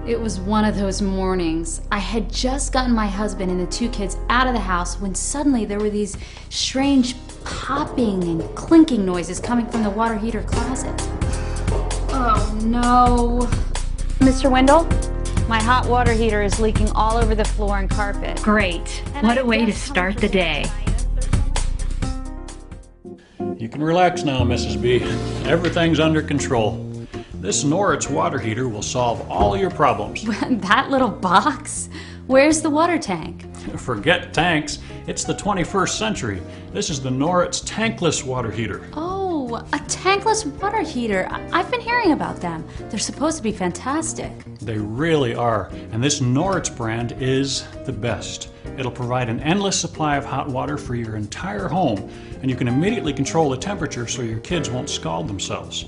It was one of those mornings. I had just gotten my husband and the two kids out of the house when suddenly there were these strange popping and clinking noises coming from the water heater closet. Oh no. Mr. Wendell, my hot water heater is leaking all over the floor and carpet. Great. What a way to start the day. You can relax now, Mrs. B. Everything's under control. This Noritz water heater will solve all your problems. That little box? Where's the water tank? Forget tanks. It's the 21st century. This is the Noritz Tankless water heater. Oh, a tankless water heater. I've been hearing about them. They're supposed to be fantastic. They really are. And this Noritz brand is the best. It'll provide an endless supply of hot water for your entire home, and you can immediately control the temperature so your kids won't scald themselves.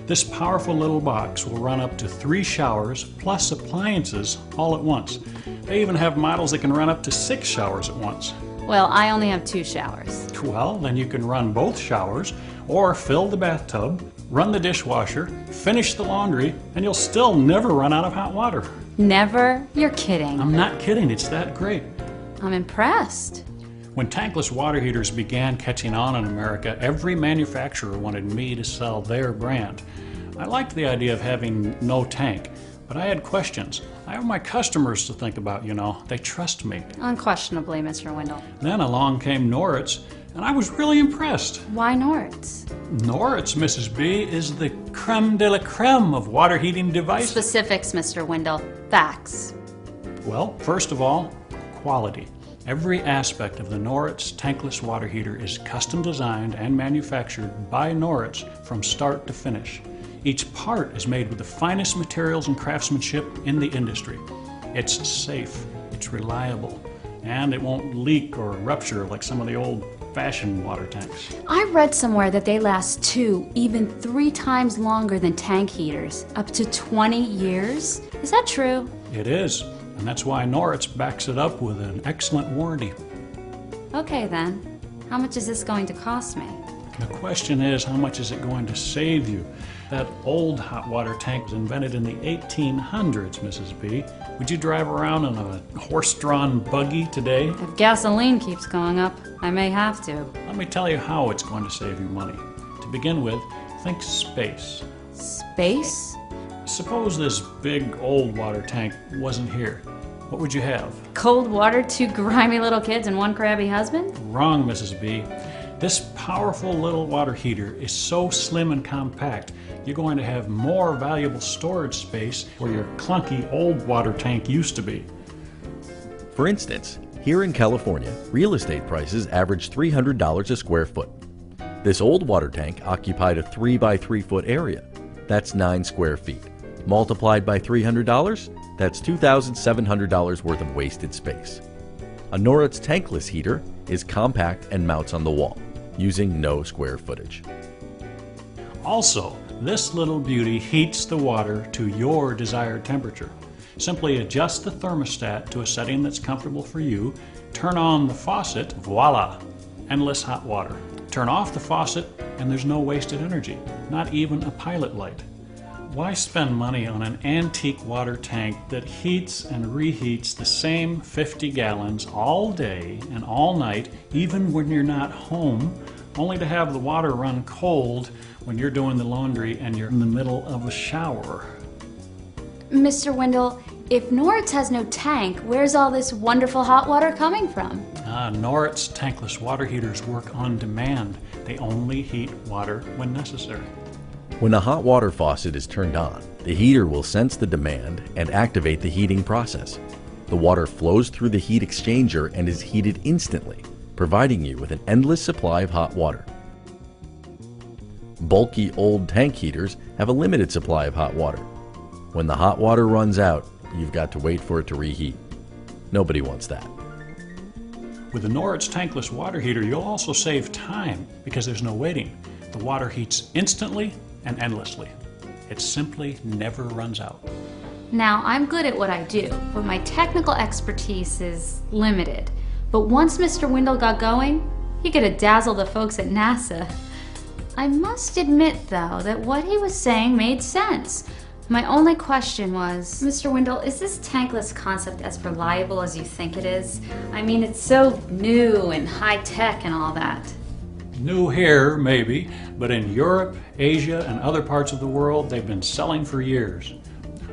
This powerful little box will run up to 3 showers plus appliances all at once. They even have models that can run up to 6 showers at once. Well, I only have 2 showers. Well, then you can run both showers or fill the bathtub, run the dishwasher, finish the laundry, and you'll still never run out of hot water. Never? You're kidding. I'm not kidding, it's that great. I'm impressed. When tankless water heaters began catching on in America, every manufacturer wanted me to sell their brand. I liked the idea of having no tank, but I had questions. I have my customers to think about, you know. They trust me. Unquestionably, Mr. Wendell. Then along came Noritz, and I was really impressed. Why Noritz? Noritz, Mrs. B, is the creme de la creme of water heating devices. Specifics, Mr. Wendell. Facts. Well, first of all, quality. Every aspect of the Noritz tankless water heater is custom designed and manufactured by Noritz from start to finish. Each part is made with the finest materials and craftsmanship in the industry. It's safe, it's reliable, and it won't leak or rupture like some of the old-fashioned water tanks. I read somewhere that they last 2, even 3 times longer than tank heaters, up to 20 years. Is that true? It is. And that's why Noritz backs it up with an excellent warranty. Okay then, how much is this going to cost me? The question is, how much is it going to save you? That old hot water tank was invented in the 1800s, Mrs. B. Would you drive around in a horse-drawn buggy today? If gasoline keeps going up, I may have to. Let me tell you how it's going to save you money. To begin with, think space. Space? Suppose this big old water tank wasn't here. What would you have? Cold water, 2 grimy little kids, and 1 crabby husband? Wrong, Mrs. B. This powerful little water heater is so slim and compact, you're going to have more valuable storage space where your clunky old water tank used to be. For instance, here in California, real estate prices average $300 a square foot. This old water tank occupied a 3 by 3 foot area. That's 9 square feet. Multiplied by $300, that's $2,700 worth of wasted space. A Noritz tankless heater is compact and mounts on the wall, using no square footage. Also, this little beauty heats the water to your desired temperature. Simply adjust the thermostat to a setting that's comfortable for you, turn on the faucet, voila, endless hot water. Turn off the faucet and there's no wasted energy, not even a pilot light. Why spend money on an antique water tank that heats and reheats the same 50 gallons all day and all night, even when you're not home, only to have the water run cold when you're doing the laundry and you're in the middle of a shower? Mr. Wendell, if Noritz has no tank, where's all this wonderful hot water coming from? Noritz tankless water heaters work on demand. They only heat water when necessary. When a hot water faucet is turned on, the heater will sense the demand and activate the heating process. The water flows through the heat exchanger and is heated instantly, providing you with an endless supply of hot water. Bulky old tank heaters have a limited supply of hot water. When the hot water runs out, you've got to wait for it to reheat. Nobody wants that. With the Noritz tankless water heater, you'll also save time because there's no waiting. The water heats instantly and endlessly. It simply never runs out. Now, I'm good at what I do, but my technical expertise is limited. But once Mr. Wendell got going, he could have dazzled the folks at NASA. I must admit, though, that what he was saying made sense. My only question was, Mr. Wendell, is this tankless concept as reliable as you think it is? I mean, it's so new and high-tech and all that. New here, maybe, but in Europe, Asia, and other parts of the world, they've been selling for years.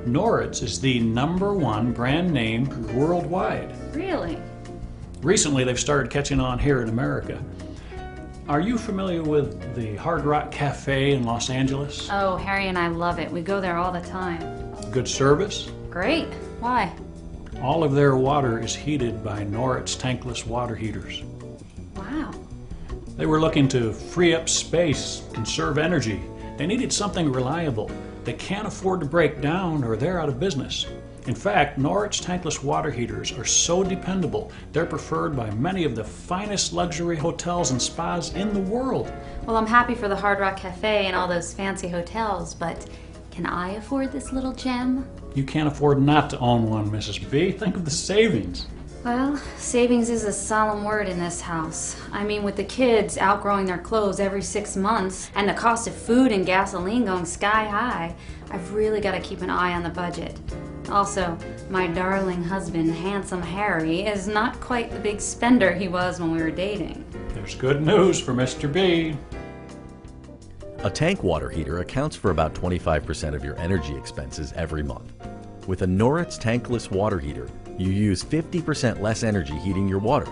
Noritz is the #1 brand name worldwide. Really? Recently, they've started catching on here in America. Are you familiar with the Hard Rock Cafe in Los Angeles? Oh, Harry and I love it. We go there all the time. Good service? Great. Why? All of their water is heated by Noritz Tankless water heaters. Wow. They were looking to free up space, conserve energy. They needed something reliable. They can't afford to break down or they're out of business. In fact, Noritz Tankless water heaters are so dependable, they're preferred by many of the finest luxury hotels and spas in the world. Well, I'm happy for the Hard Rock Cafe and all those fancy hotels, but can I afford this little gem? You can't afford not to own one, Mrs. B. Think of the savings. Well, savings is a solemn word in this house. I mean, with the kids outgrowing their clothes every 6 months and the cost of food and gasoline going sky high, I've really got to keep an eye on the budget. Also, my darling husband, handsome Harry, is not quite the big spender he was when we were dating. There's good news for Mr. B. A tank water heater accounts for about 25% of your energy expenses every month. With a Noritz Tankless water heater, you use 50% less energy heating your water.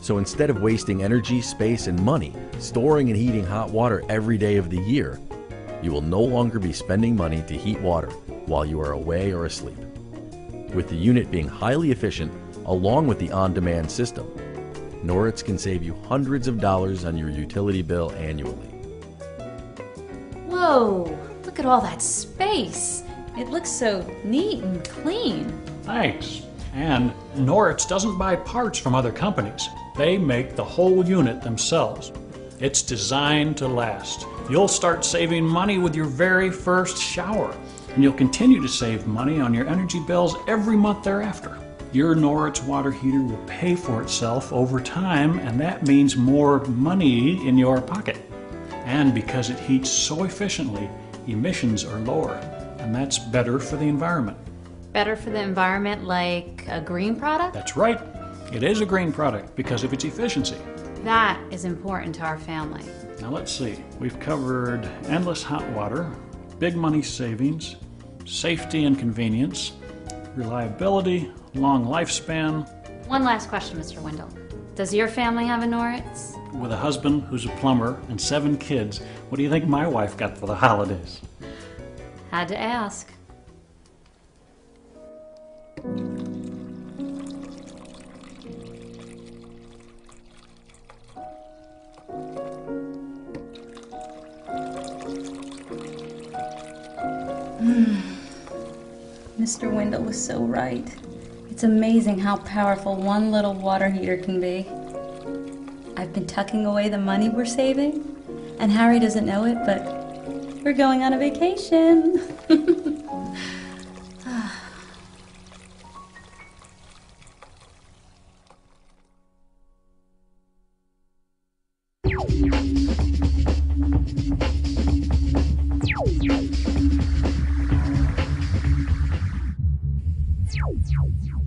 So instead of wasting energy, space, and money storing and heating hot water every day of the year, you will no longer be spending money to heat water while you are away or asleep. With the unit being highly efficient, along with the on-demand system, Noritz can save you hundreds of dollars on your utility bill annually. Whoa, look at all that space. It looks so neat and clean. Thanks. And Noritz doesn't buy parts from other companies. They make the whole unit themselves. It's designed to last. You'll start saving money with your very first shower, and you'll continue to save money on your energy bills every month thereafter. Your Noritz water heater will pay for itself over time, and that means more money in your pocket. And because it heats so efficiently, emissions are lower, and that's better for the environment. Better for the environment, like a green product? That's right. It is a green product because of its efficiency. That is important to our family. Now let's see. We've covered endless hot water, big money savings, safety and convenience, reliability, long lifespan. One last question, Mr. Wendell. Does your family have a Noritz? With a husband who's a plumber and 7 kids, what do you think my wife got for the holidays? Had to ask. Mr. Wendell was so right. It's amazing how powerful one little water heater can be. I've been tucking away the money we're saving, and Harry doesn't know it, but we're going on a vacation. Ciao, ciao, ciao.